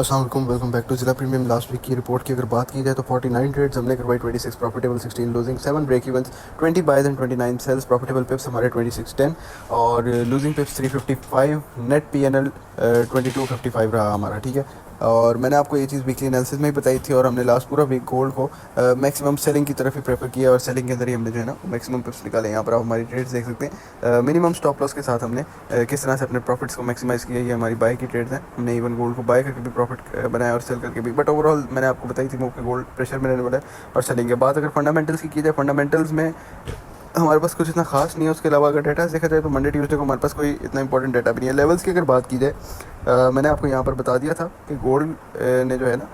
अस्सलाम वालेकुम, welcome back to जिला प्रीमियम। लास्ट वीक की रिपोर्ट की अगर बात की जाए तो 49 ट्रेड्स हमने करवाई, 26 profitable, 16 losing, 7 break evens, 20 buys and 29 sells. Profitable pips हमारे 2610 और लूजिंग पिप्स 355, नेट पीएनएल 2255 रहा हमारा। ठीक है, और मैंने आपको ये चीज़ वीकली एनालिसिस में ही बताई थी और हमने लास्ट पूरा वीक गोल्ड को मैक्सिमम सेलिंग की तरफ ही प्रेफर किया और सेलिंग के अंदर ही हमने जो है ना मैक्सिमम पिप्स निकाले। यहाँ पर आप हमारी ट्रेड्स देख सकते हैं, मिनिमम स्टॉप लॉस के साथ हमने किस तरह से अपने प्रॉफिट्स को मैक्सिमाइज़ किया। ये हमारी बाय की ट्रेड्स हैं, हमने इवन गोल्ड को बाय करके भी प्रॉफिट बनाया और सेल करके भी। बट ओवरऑल मैंने आपको बताई थी मूव के गोल्ड प्रेशर में रहने वाला है और सेलिंग के बाद। अगर फंडामेंटल्स की जाए, फंडामेंटल्स में हमारे पास कुछ इतना खास नहीं है। उसके अलावा अगर डेटा देखा जाए तो मंडे ट्यूसडे को हमारे पास कोई इतना इंपॉर्टेंट डेटा भी नहीं है। लेवल्स की अगर बात की जाए, मैंने आपको यहाँ पर बता दिया था कि गोल्ड ने जो है ना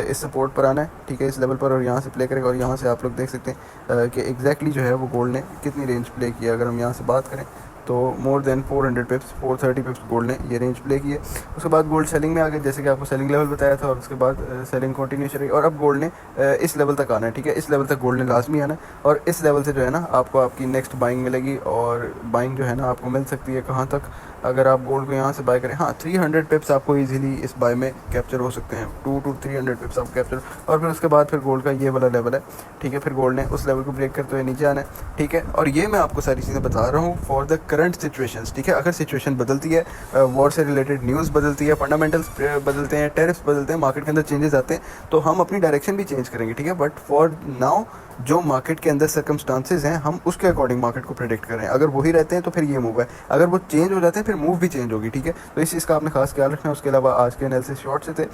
इस सपोर्ट पर आना है, ठीक है, इस लेवल पर, और यहाँ से प्ले करेगा। और यहाँ से आप लोग देख सकते हैं कि एग्जैक्टली जो है वो गोल्ड ने कितनी रेंज प्ले किया। अगर हम यहाँ से बात करें तो मोर देन 400 पिप्स, 430 पिप्स गोल्ड ने ये रेंज प्ले की है। उसके बाद गोल्ड सेलिंग में आ गया, जैसे कि आपको सेलिंग लेवल बताया था, और उसके बाद सेलिंग कंटिन्यूशन रही। और अब गोल्ड ने इस लेवल तक आना है, ठीक है, इस लेवल तक गोल्ड ने लाजमी आना है। और इस लेवल से जो है ना आपको आपकी नेक्स्ट बाइंग मिलेगी, और बाइंग जो है ना आपको मिल सकती है कहाँ तक, अगर आप गोल्ड को यहाँ से बाय करें। हाँ, 300 पिप्स आपको इजीली इस बाय में कैप्चर हो सकते हैं, 2 to 300 पिप्स आप कैप्चर। और फिर उसके बाद फिर गोल्ड का ये वाला लेवल है, ठीक है, फिर गोल्ड ने उस लेवल को ब्रेक करते हुए नीचे आना है, ठीक है। और ये मैं आपको सारी चीज़ें बता रहा हूँ फॉर द करंट सिचुएशंस, ठीक है। अगर सिचुएशन बदलती है, वॉर से रिलेटेड न्यूज़ बदलती है, फंडामेंटल्स बदलते हैं, टेरिफ्स बदलते हैं, मार्केट के अंदर चेंजेस आते हैं, तो हम अपनी डायरेक्शन भी चेंज करेंगे, ठीक है। बट फॉर नाउ जो मार्केट के अंदर सर्कमस्टांसेस हैं, हम उसके अकॉर्डिंग मार्केट को प्रेडिक्ट करें। अगर वही रहते हैं तो फिर ये मूव है, अगर वो चेंज हो जाते हैं फिर मूव भी चेंज होगी, ठीक है। तो इस चीज़ का आपने खास ख्याल रखना है। उसके अलावा आज के एनालिसिस शॉर्ट से थे,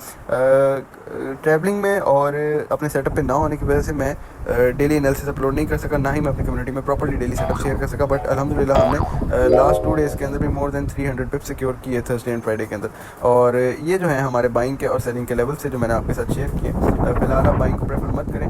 ट्रैवलिंग में और अपने सेटअप पे ना होने की वजह से मैं डेली एनालिसिस अपलोड नहीं कर सका, ना ही मैं अपनी कम्युनिटी में प्रॉपर्ली डेली सेटअप शेयर कर सका। बट अल्हम्दुलिल्लाह हमने लास्ट 2 डेज़ के अंदर भी मोर देन 300 पिप सिक्योर किए थर्सडे एंड फ्राइडे के अंदर। और ये जो है हमारे बाइंग के और सेलिंग के लेवल से जो मैंने आपके साथ शेयर किए। फिलहाल आप बाइंग को प्रेफर मत करें,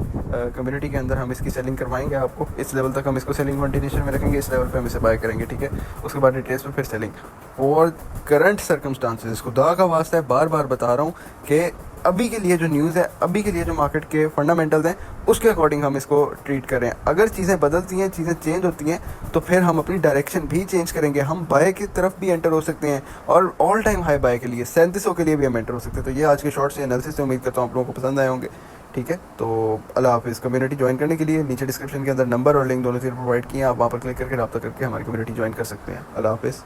कम्युनिटी के अंदर हम इसकी सेलिंग करवाएंगे आपको। इस लेवल तक हम इसको सेलिंग कंटिन्यूशन में रखेंगे, इस लेवल पे हम इसे बाय करेंगे, ठीक है। उसके बाद डिटेल्स में फिर सेलिंग और करंट सर्कमस्टांसेस। खुदा का वास्ता है, बार बार बता रहा हूँ कि अभी के लिए जो न्यूज़ है, अभी के लिए जो मार्केट के फंडामेंटल्स हैं, उसके अकॉर्डिंग हम इसको ट्रीट करें। अगर चीज़ें बदलती हैं, चीज़ें चेंज होती हैं, तो फिर हम अपनी डायरेक्शन भी चेंज करेंगे। हम बाय की तरफ भी एंटर हो सकते हैं और ऑल टाइम हाई बाय के लिए 3700 के लिए भी हम एंटर हो सकते हैं। तो ये आज के शॉर्ट से एनालिसिस से उम्मीद करता हूँ आप लोगों को पसंद आए होंगे, ठीक है। तो अल्लाह हाफिज़। कम्युनिटी ज्वाइन करने के लिए नीचे डिस्क्रिप्शन के अंदर नंबर और लिंक दोनों चीज़ प्रोवाइड किए हैं, आप वहाँ पर क्लिक करके रब्ता करके हमारी कम्युनिटी ज्वाइन कर सकते हैं। अल्लाह हाफिज़।